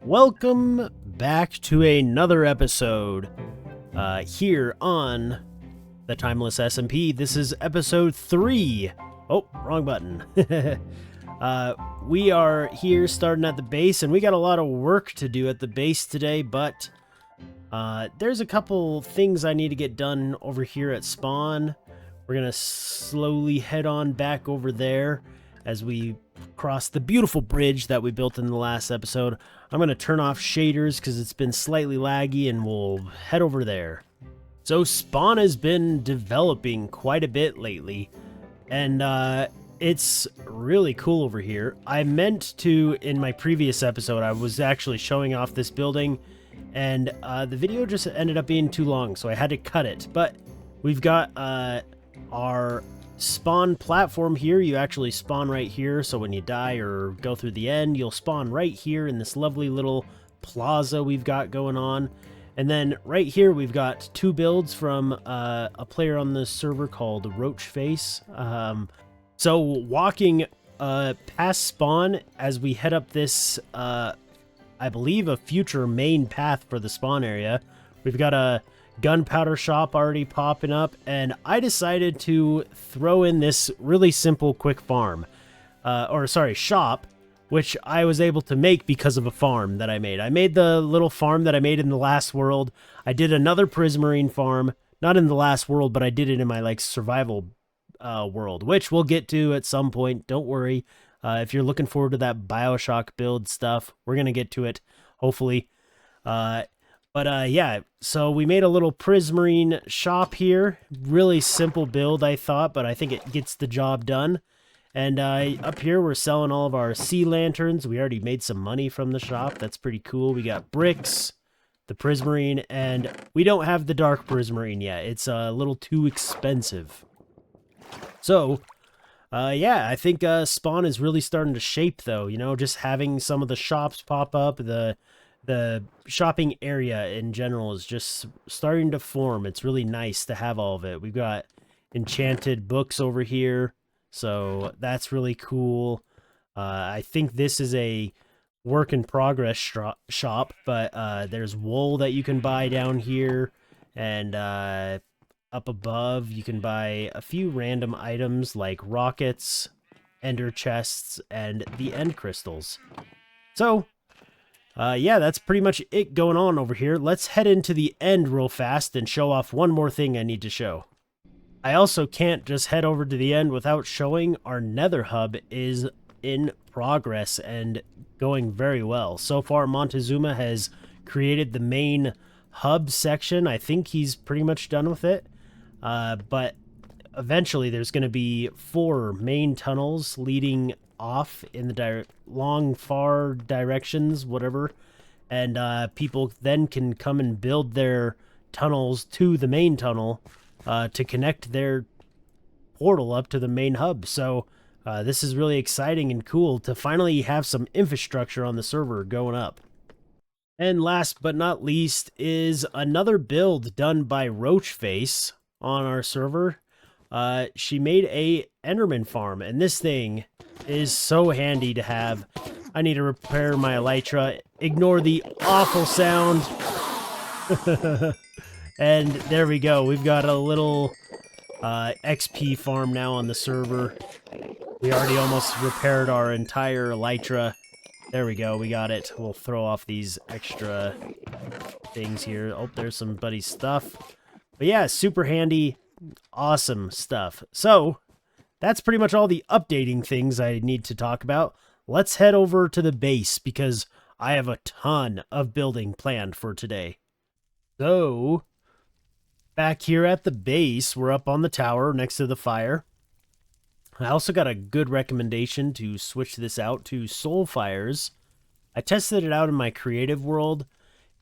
Welcome back to another episode here on the Timeless SMP. This is episode 3. Oh, wrong button. We are here starting at the base, and we got a lot of work to do at the base today, but there's a couple things I need to get done over here at spawn. We're going to slowly head on back over there as we cross the beautiful bridge that we built in the last episode. I'm going to turn off shaders because it's been slightly laggy, and we'll head over there. So spawn has been developing quite a bit lately, and it's really cool over here. I meant to, in my previous episode, I was actually showing off this building, and the video just ended up being too long, so I had to cut it. But we've got our spawn platform here. You actually spawn right here, so when you die or go through the end, you'll spawn right here in this lovely little plaza we've got going on. And then right here we've got two builds from a player on the server called Roachface. So walking past spawn as we head up this I believe a future main path for the spawn area, we've got a gunpowder shop already popping up, and I decided to throw in this really simple quick farm, shop, which I was able to make because of a farm that I made. I made the little farm that I made in the last world. I did another prismarine farm, not in the last world, but I did it in my survival world, which we'll get to at some point. Don't worry. If you're looking forward to that Bioshock build stuff, we're gonna get to it, hopefully. Yeah, so we made a little prismarine shop here. Really simple build, I thought, but I think it gets the job done. And up here, we're selling all of our sea lanterns. We already made some money from the shop. That's pretty cool. We got bricks, the prismarine, and we don't have the dark prismarine yet. It's a little too expensive. So, yeah, I think spawn is really starting to shape, though. You know, just having some of the shops pop up, the shopping area in general is just starting to form. It's really nice to have all of it. We've got enchanted books over here, so that's really cool. I think this is a work in progress shop, but there's wool that you can buy down here, and up above you can buy a few random items like rockets, ender chests, and the end crystals. So yeah, that's pretty much it going on over here. Let's head into the end real fast and show off one more thing I need to show. I also can't just head over to the end without showing our nether hub is in progress and going very well. So far, Montezuma has created the main hub section. I think he's pretty much done with it. But eventually there's going to be 4 main tunnels leading off in the long, far directions, whatever, and people then can come and build their tunnels to the main tunnel to connect their portal up to the main hub. So this is really exciting and cool to finally have some infrastructure on the server going up. And last but not least is another build done by Roachface on our server. She made a Enderman farm, and this thing is so handy to have. I need to repair my elytra. Ignore the awful sound. And there we go. We've got a little XP farm now on the server. We already almost repaired our entire elytra. There we go. We got it. We'll throw off these extra things here. Oh, there's somebody's stuff. But yeah, super handy. Awesome stuff. So that's pretty much all the updating things I need to talk about. Let's head over to the base because I have a ton of building planned for today. So back here at the base, we're up on the tower next to the fire. I also got a good recommendation to switch this out to soul fires. I tested it out in my creative world,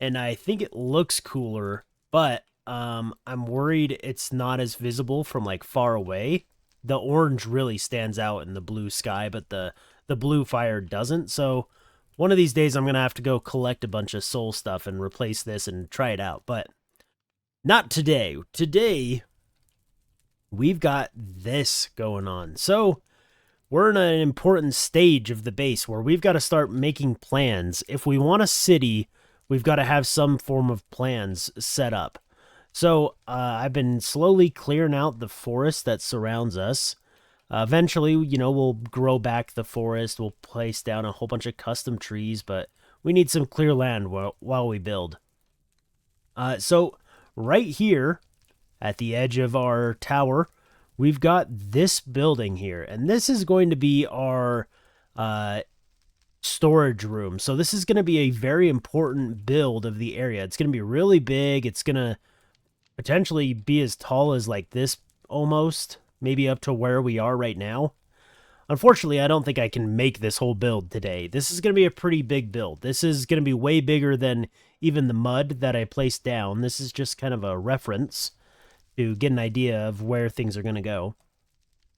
and I think it looks cooler, but I'm worried it's not as visible from far away. The orange really stands out in the blue sky, but the blue fire doesn't. So one of these days I'm going to have to go collect a bunch of soul stuff and replace this and try it out, but not today. Today we've got this going on. So we're in an important stage of the base where we've got to start making plans. If we want a city, we've got to have some form of plans set up. So I've been slowly clearing out the forest that surrounds us. Eventually, we'll grow back the forest. We'll place down a whole bunch of custom trees, but we need some clear land while we build. So right here at the edge of our tower, we've got this building here, and this is going to be our storage room. So this is going to be a very important build of the area. It's going to be really big. It's going to potentially be as tall as like this almost, maybe up to where we are right now. Unfortunately, I don't think I can make this whole build today. This is going to be a pretty big build. This is going to be way bigger than even the mud that I placed down. This is just kind of a reference to get an idea of where things are going to go.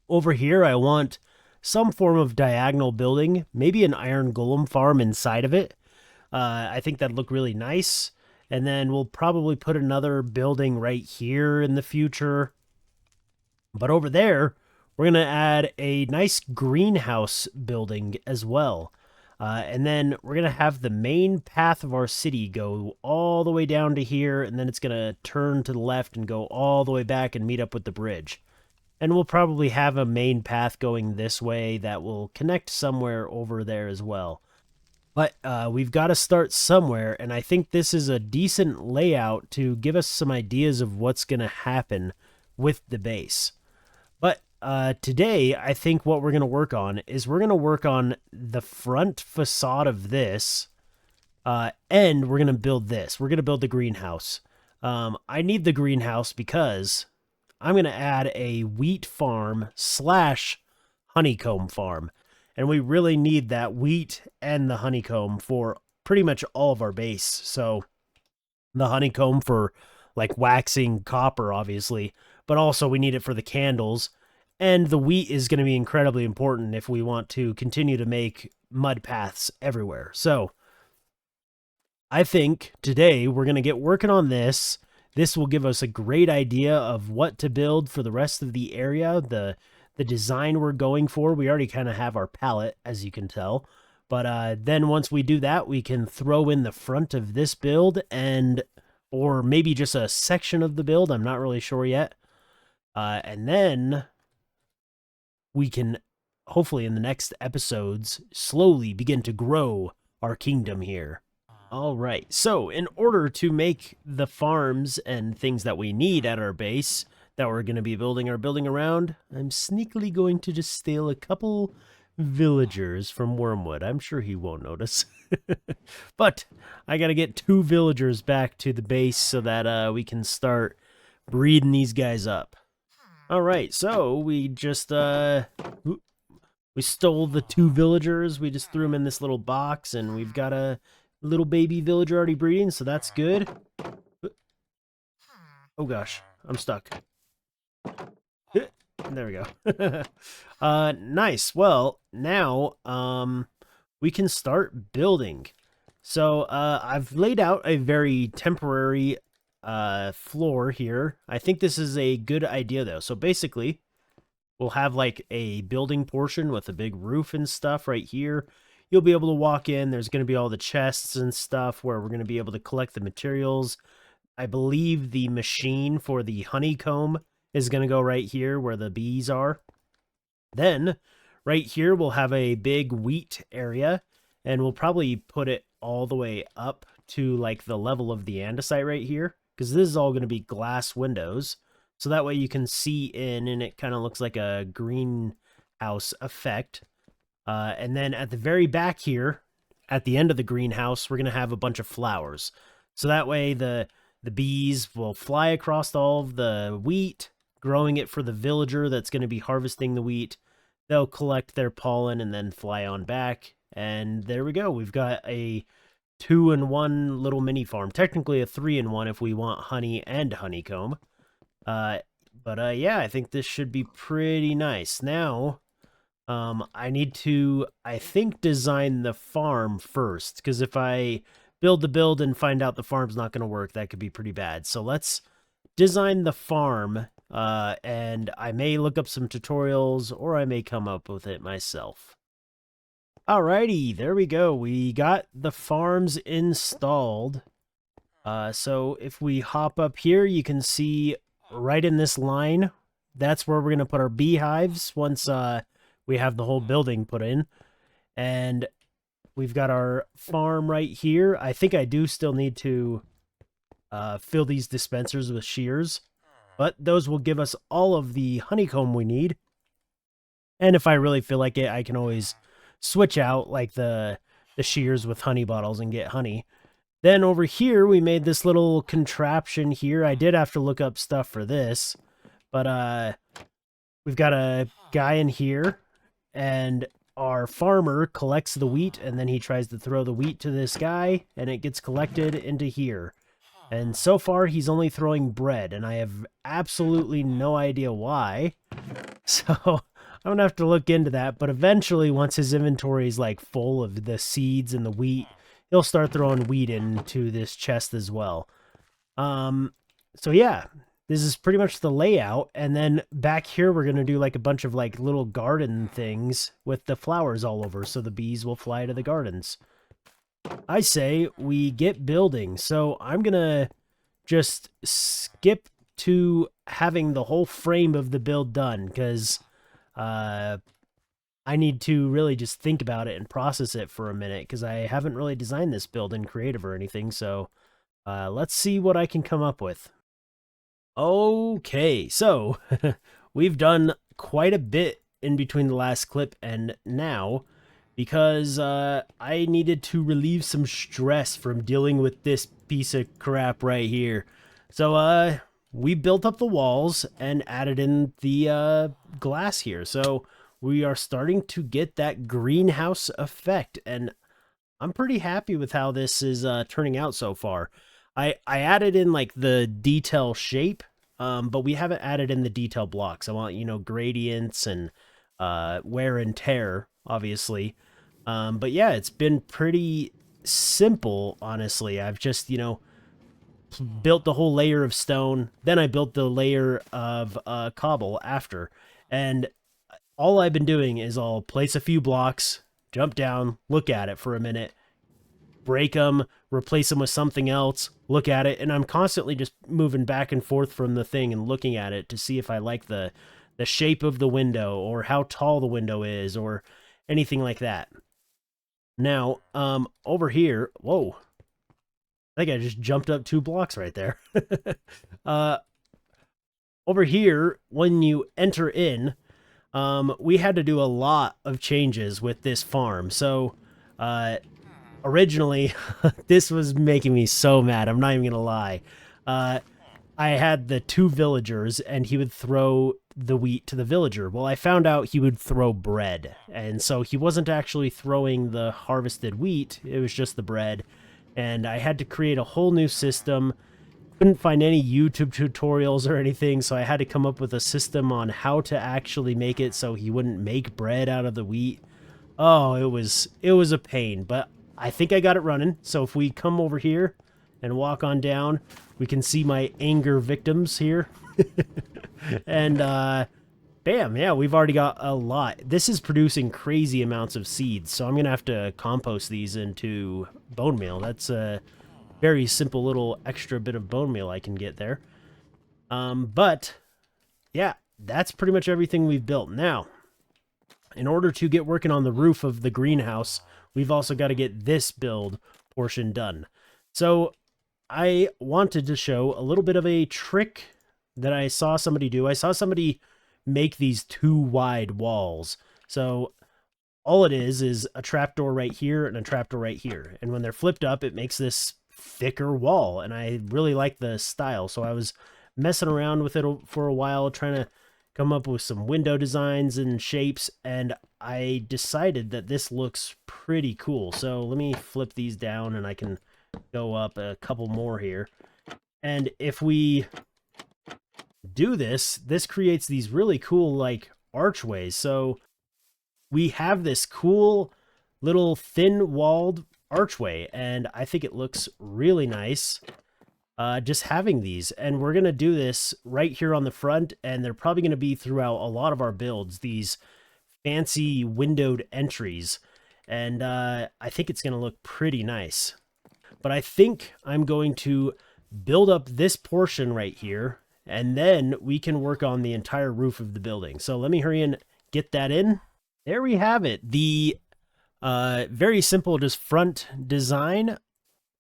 Over here, I want some form of diagonal building, maybe an iron golem farm inside of it. I think that'd look really nice. And then we'll probably put another building right here in the future. But over there, we're going to add a nice greenhouse building as well. And then we're going to have the main path of our city go all the way down to here, and then it's going to turn to the left and go all the way back and meet up with the bridge. And we'll probably have a main path going this way that will connect somewhere over there as well. But we've got to start somewhere, and I think this is a decent layout to give us some ideas of what's going to happen with the base. But today, I think what we're going to work on is we're going to work on the front facade of this, and we're going to build this. We're going to build the greenhouse. I need the greenhouse because I'm going to add a wheat farm / honeycomb farm. And we really need that wheat and the honeycomb for pretty much all of our base. So the honeycomb for like waxing copper, obviously, but also we need it for the candles. And the wheat is going to be incredibly important if we want to continue to make mud paths everywhere. So I think today we're going to get working on this. This will give us a great idea of what to build for the rest of the area, the design we're going for. We already kind of have our palette, as you can tell. But then once we do that, we can throw in the front of this build or maybe just a section of the build. I'm not really sure yet. And then we can, hopefully in the next episodes, slowly begin to grow our kingdom here. All right, so in order to make the farms and things that we need at our base that we're going to be building our building around, I'm sneakily going to just steal a couple villagers from Wormwood. I'm sure he won't notice. But I got to get 2 villagers back to the base so that we can start breeding these guys up. All right, so we just we stole the 2 villagers. We just threw them in this little box, and we've got a little baby villager already breeding, so that's good. Oh gosh, I'm stuck. There we go. Nice. Well, now we can start building. So I've laid out a very temporary floor here. I think this is a good idea though. So basically, we'll have like a building portion with a big roof and stuff right here. You'll be able to walk in. There's going to be all the chests and stuff where we're going to be able to collect the materials. I believe the machine for the honeycomb is going to go right here where the bees are. Then right here we'll have a big wheat area, and we'll probably put it all the way up to like the level of the andesite right here, because this is all going to be glass windows. So that way you can see in, and it kind of looks like a greenhouse effect. And then at the very back here, at the end of the greenhouse, we're going to have a bunch of flowers. So that way the bees will fly across all of the wheat, growing it for the villager that's going to be harvesting the wheat. They'll collect their pollen and then fly on back. And there we go. We've got a 2-in-1 little mini farm. Technically a 3-in-1 if we want honey and honeycomb. But yeah, I think this should be pretty nice. Now, I need to, I think, design the farm first, because if I build the build and find out the farm's not going to work, that could be pretty bad. So let's design the farm and I may look up some tutorials or I may come up with it myself. Alrighty, there we go. We got the farms installed. So if we hop up here, you can see right in this line, that's where we're going to put our beehives once we have the whole building put in. And we've got our farm right here. I think I do still need to fill these dispensers with shears, but those will give us all of the honeycomb we need. And if I really feel like it, I can always switch out like the shears with honey bottles and get honey. Then over here, we made this little contraption here. I did have to look up stuff for this, but we've got a guy in here, and our farmer collects the wheat, and then he tries to throw the wheat to this guy, and it gets collected into here. And so far, he's only throwing bread, and I have absolutely no idea why. So I'm gonna have to look into that, but eventually, once his inventory is like full of the seeds and the wheat, he'll start throwing wheat into this chest as well. So yeah, this is pretty much the layout. And then back here, we're going to do like a bunch of like little garden things with the flowers all over, so the bees will fly to the gardens. I say we get building. So I'm going to just skip to having the whole frame of the build done, because I need to really just think about it and process it for a minute, because I haven't really designed this build in creative or anything. So let's see what I can come up with. Okay, so we've done quite a bit in between the last clip and now, because I needed to relieve some stress from dealing with this piece of crap right here. So we built up the walls and added in the glass here. So we are starting to get that greenhouse effect, and I'm pretty happy with how this is turning out so far. I added in like the detail shape, but we haven't added in the detail blocks. I want, gradients and wear and tear, obviously. But yeah, it's been pretty simple, honestly. I've just, built the whole layer of stone. Then I built the layer of cobble after. And all I've been doing is I'll place a few blocks, jump down, look at it for a minute, break them, replace them with something else, look at it, and I'm constantly just moving back and forth from the thing and looking at it to see if I like the shape of the window or how tall the window is or anything like that. Now, over here, whoa, I think I just jumped up 2 blocks right there. Over here, when you enter in, we had to do a lot of changes with this farm. So, originally, this was making me so mad. I'm not even gonna lie. I had the 2 villagers, and he would throw the wheat to the villager. Well, I found out he would throw bread, and so he wasn't actually throwing the harvested wheat. It was just the bread, and I had to create a whole new system. Couldn't find any YouTube tutorials or anything, so I had to come up with a system on how to actually make it so he wouldn't make bread out of the wheat. Oh, it was a pain, but I think I got it running. So if we come over here and walk on down, we can see my anger victims here. And bam, yeah, we've already got a lot. This is producing crazy amounts of seeds, so I'm gonna have to compost these into bone meal. That's a very simple little extra bit of bone meal I can get there. But yeah, that's pretty much everything we've built. Now, in order to get working on the roof of the greenhouse, we've also got to get this build portion done. So I wanted to show a little bit of a trick that I saw somebody do. I saw somebody make these 2 wide walls. So all it is a trapdoor right here and a trapdoor right here. And when they're flipped up, it makes this thicker wall, and I really like the style. So I was messing around with it for a while, trying to come up with some window designs and shapes, and I decided that this looks pretty cool. So let me flip these down and I can go up a couple more here. And if we do this, this creates these really cool like archways. So we have this cool little thin walled archway, and I think it looks really nice. just having these. And we're going to do this right here on the front, and they're probably going to be throughout a lot of our builds, these fancy windowed entries. And I think it's going to look pretty nice. But I think I'm going to build up this portion right here, and then we can work on the entire roof of the building. So let me hurry and get that in. There we have it. The very simple, just front design.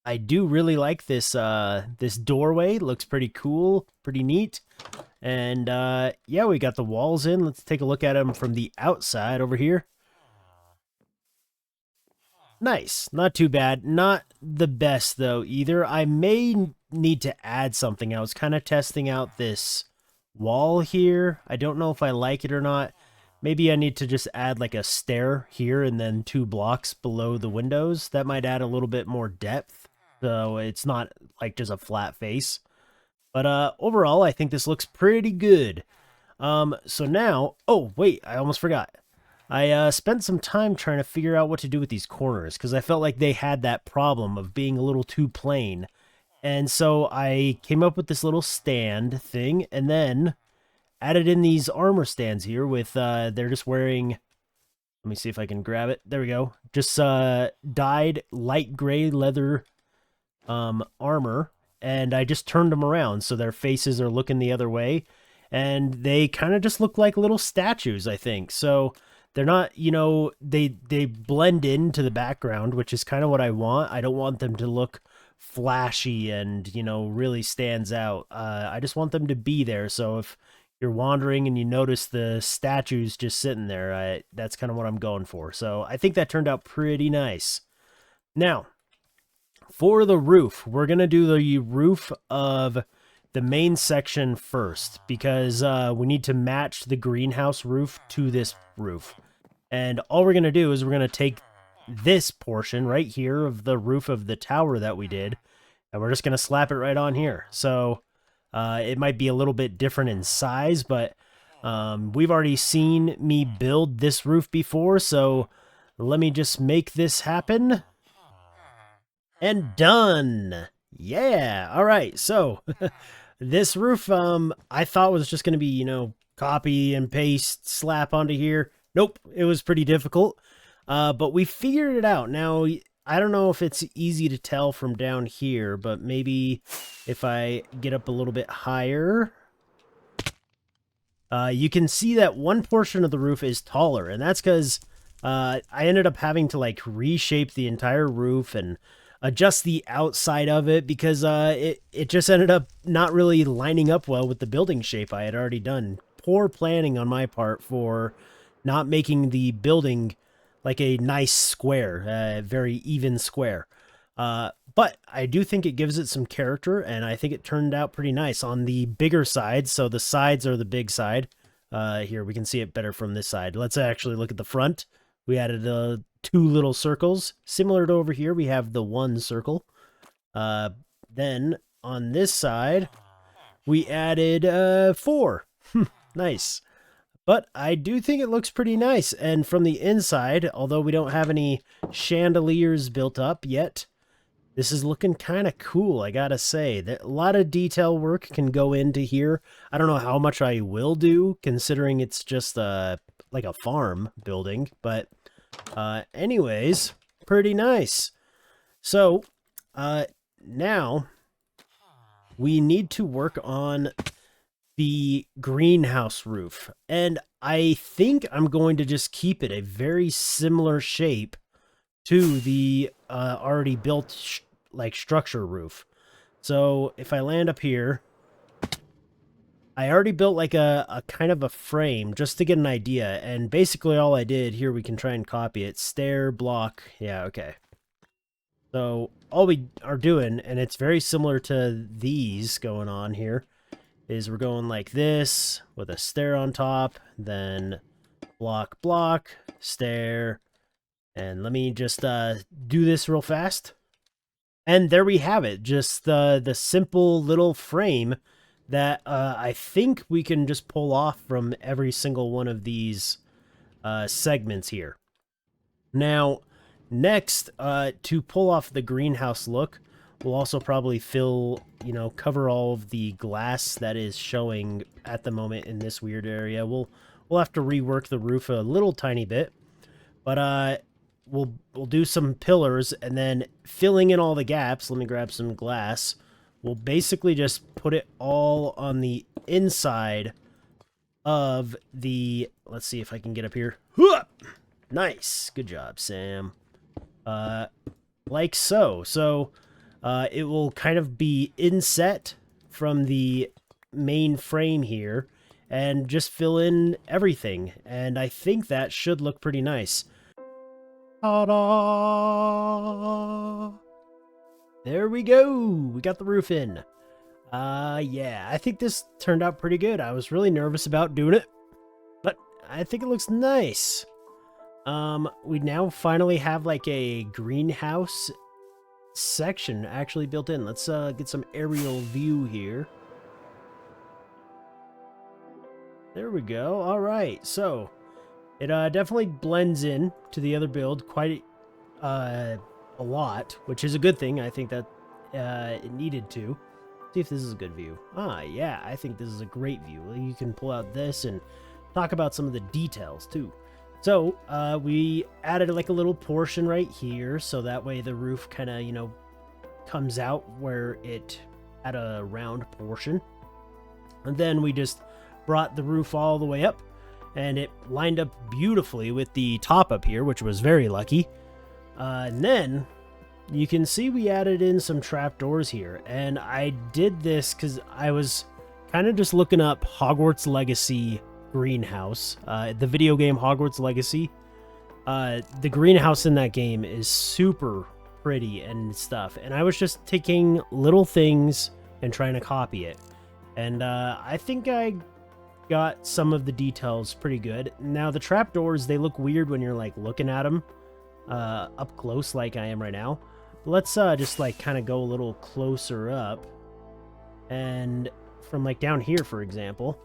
I do really like this this doorway. Looks pretty cool, pretty neat. And yeah, we got the walls in. Let's take a look at them from the outside over here. Nice, not too bad. Not the best though either. I may need to add something. I was kind of testing out this wall here. I don't know if I like it or not. Maybe I need to just add like a stair here and then 2 blocks below the windows. That might add a little bit more depth, so it's not like just a flat face. But overall, I think this looks pretty good. So now, oh wait, I almost forgot. I spent some time trying to figure out what to do with these corners, because I felt like they had that problem of being a little too plain. And so I came up with this little stand thing, and then added in these armor stands here with, they're just wearing, let me see if I can grab it. There we go. Just dyed light gray leather armor, and I just turned them around so their faces are looking the other way. And they kind of just look like little statues, I think. So they're not, you know, they blend into the background, which is kind of what I want. I don't want them to look flashy and, you know, really stands out. I just want them to be there. So if you're wandering and you notice the statues just sitting there, that's kind of what I'm going for. So I think that turned out pretty nice. Now, for the roof, we're going to do the roof of the main section first, because we need to match the greenhouse roof to this roof. And all we're going to do is we're going to take this portion right here of the roof of the tower that we did, and we're just going to slap it right on here. So it might be a little bit different in size, but we've already seen me build this roof before, so let me just make this happen. And done! Yeah! Alright, so this roof, I thought was just going to be, you know, copy and paste, slap onto here. Nope, it was pretty difficult, but we figured it out. Now, I don't know if it's easy to tell from down here, but maybe if I get up a little bit higher, you can see that one portion of the roof is taller, and that's because I ended up having to like reshape the entire roof and adjust the outside of it, because it just ended up not really lining up well with the building shape I had already done. Poor planning on my part for not making the building like a nice square, very even square. But I do think it gives it some character, and I think it turned out pretty nice on the bigger side. So the sides are the big side. Here, we can see it better from this side. Let's actually look at the front. We added 2 little circles. Similar to over here, we have the 1 circle. Then on this side, we added 4. Nice. But I do think it looks pretty nice. And from the inside, although we don't have any chandeliers built up yet, this is looking kind of cool, I gotta say. A lot of detail work can go into here. I don't know how much I will do, considering it's just like a farm building. But anyways, pretty nice. So now we need to work on the greenhouse roof, and I think I'm going to just keep it a very similar shape to the already built like structure roof. So if I land up here, I already built like a kind of a frame just to get an idea, and basically all I did here, we can try and copy it, stair block. Yeah, okay. So all we are doing, and it's very similar to these going on here, is we're going like this with a stair on top, then block, block, stair, and let me just do this real fast. And there we have it, just the simple little frame that I think we can just pull off from every single one of these segments here. Now, next, to pull off the greenhouse look, We'll also probably fill, you know, cover all of the glass that is showing at the moment in this weird area. We'll have to rework the roof a little tiny bit, but we'll do some pillars, and then filling in all the gaps. Let me grab some glass. We'll basically just put it all on the inside of the, let's see if I can get up here. Nice. Good job, Sam. Like so. So it will kind of be inset from the main frame here and just fill in everything. And I think that should look pretty nice. Ta-da! There we go. We got the roof in. Yeah, I think this turned out pretty good. I was really nervous about doing it, but I think it looks nice. We now finally have like a greenhouse section actually built in. Let's get some aerial view here. There we go. All right, so it definitely blends in to the other build quite a lot, which is a good thing. I think that it needed to. See if this is a good view. Ah, yeah, I think this is a great view. You can pull out this and talk about some of the details too. So we added like a little portion right here, so that way the roof kind of, you know, comes out where it had a round portion. And then we just brought the roof all the way up, and it lined up beautifully with the top up here, which was very lucky. And then you can see we added in some trapdoors here, and I did this because I was kind of just looking up Hogwarts Legacy greenhouse, the video game Hogwarts Legacy. The greenhouse in that game is super pretty and stuff, and I was just taking little things and trying to copy it, and I think I got some of the details pretty good. Now the trapdoors, they look weird when you're like looking at them up close like I am right now. Let's just like kind of go a little closer up, and from like down here, for example,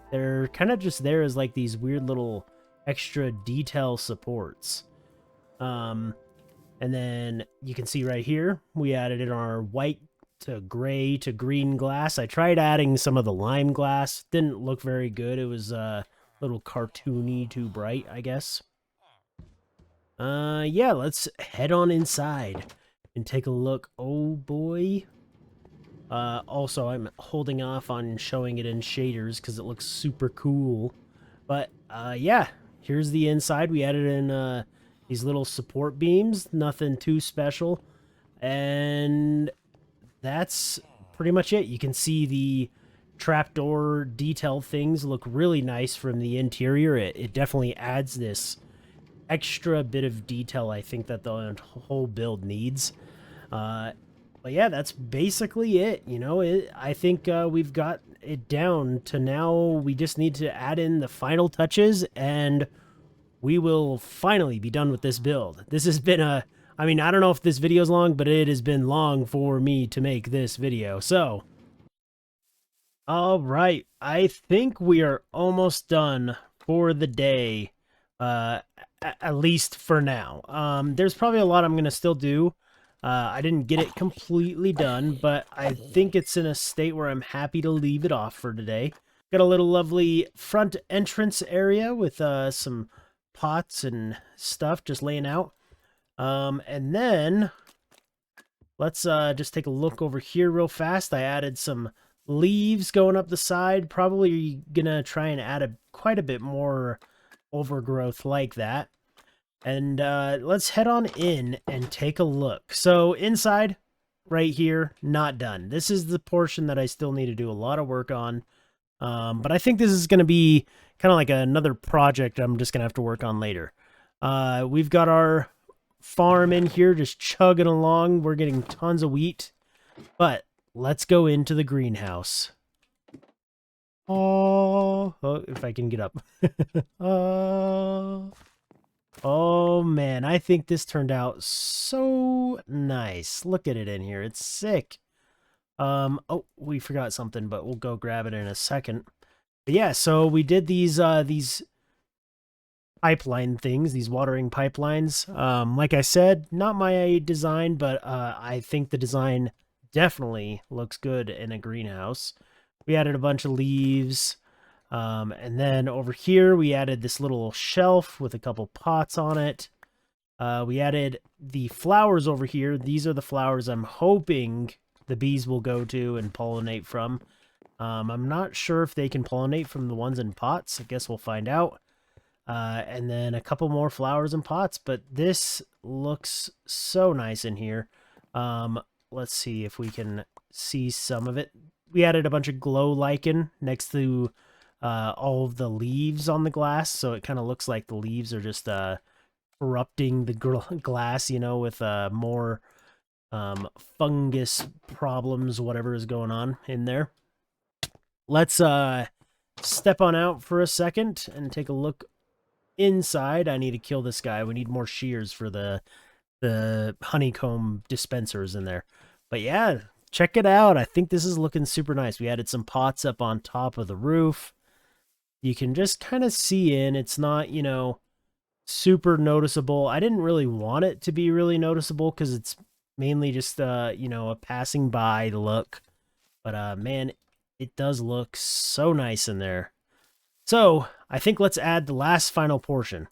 they're kind of just there as like these weird little extra detail supports. And then you can see right here, we added in our white to gray to green glass. I tried adding some of the lime glass. Didn't look very good. It was a little cartoony, too bright, I guess. Yeah, let's head on inside and take a look. Oh boy. Also, I'm holding off on showing it in shaders because it looks super cool. But, yeah, here's the inside. We added in these little support beams. Nothing too special. And that's pretty much it. You can see the trapdoor detail things look really nice from the interior. It definitely adds this extra bit of detail I think that the whole build needs. But yeah, that's basically it. You know, I think we've got it down to now. We just need to add in the final touches, and we will finally be done with this build. This has been I mean, I don't know if this video is long, but it has been long for me to make this video. So, all right, I think we are almost done for the day, at least for now. There's probably a lot I'm going to still do. I didn't get it completely done, but I think it's in a state where I'm happy to leave it off for today. Got a little lovely front entrance area with some pots and stuff just laying out. And then let's just take a look over here real fast. I added some leaves going up the side. Probably gonna try and add quite a bit more overgrowth like that. And let's head on in and take a look. So inside, right here, not done. This is the portion that I still need to do a lot of work on. But I think this is going to be kind of like another project I'm just going to have to work on later. We've got our farm in here just chugging along. We're getting tons of wheat. But let's go into the greenhouse. Oh, if I can get up. Oh man, I think this turned out so nice. Look at it in here. It's sick. Oh, we forgot something, but we'll go grab it in a second. But yeah, so we did these pipeline things, these watering pipelines. Like I said, not my design, but I think the design definitely looks good in a greenhouse. We added a bunch of leaves. And then over here, we added this little shelf with a couple pots on it. We added the flowers over here. These are the flowers I'm hoping the bees will go to and pollinate from. I'm not sure if they can pollinate from the ones in pots. I guess we'll find out. And then a couple more flowers and pots, but this looks so nice in here. Let's see if we can see some of it. We added a bunch of glow lichen next to all of the leaves on the glass, so it kind of looks like the leaves are just corrupting the glass, you know, with more fungus problems, whatever is going on in there. Let's step on out for a second and take a look inside. I need to kill this guy. We need more shears for the honeycomb dispensers in there. But yeah, check it out. I think this is looking super nice. We added some pots up on top of the roof. You can just kind of see in. It's not, you know, super noticeable. I didn't really want it to be really noticeable because it's mainly just, you know, a passing by look. But, man, it does look so nice in there. So, I think let's add the last final portion.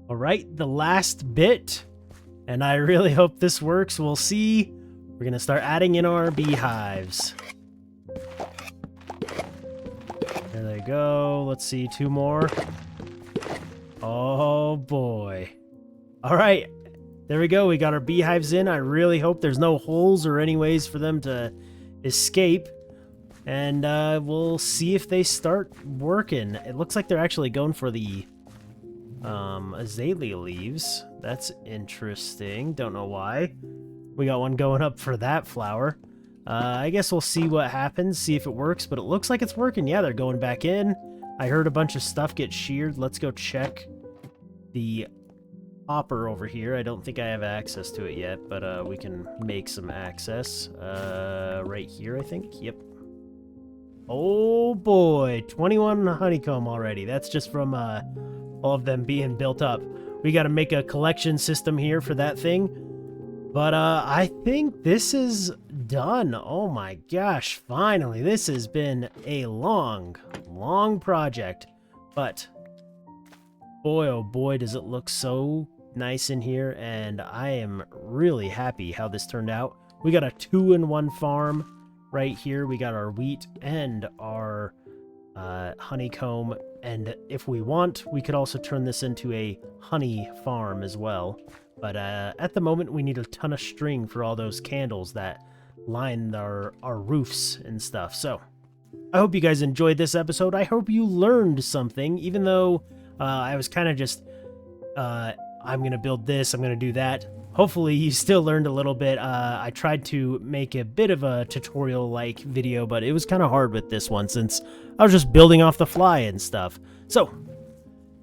All right, the last bit. And I really hope this works. We'll see. We're going to start adding in our beehives. There they go. Let's see, 2 more. Oh, boy. All right. There we go. We got our beehives in. I really hope there's no holes or any ways for them to escape. And we'll see if they start working. It looks like they're actually going for the azalea leaves. That's interesting. Don't know why. We got one going up for that flower. I guess we'll see what happens, see if it works, but it looks like it's working. Yeah, they're going back in. I heard a bunch of stuff get sheared. Let's go check the hopper over here. I don't think I have access to it yet, but we can make some access. Right here, I think. Yep. Oh boy, 21 honeycomb already. That's just from all of them being built up. We got to make a collection system here for that thing. But I think this is done. Oh my gosh, finally. This has been a long, long project. But boy, oh boy, does it look so nice in here. And I am really happy how this turned out. We got a 2-in-1 farm right here. We got our wheat and our honeycomb. And if we want, we could also turn this into a honey farm as well. But at the moment, we need a ton of string for all those candles that line our roofs and stuff. So I hope you guys enjoyed this episode. I hope you learned something, even though I was kind of just, I'm going to build this, I'm going to do that. Hopefully you still learned a little bit. I tried to make a bit of a tutorial-like video, but it was kind of hard with this one since I was just building off the fly and stuff. So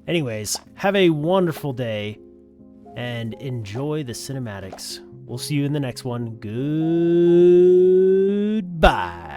anyways, have a wonderful day and enjoy the cinematics. We'll see you in the next one. Goodbye.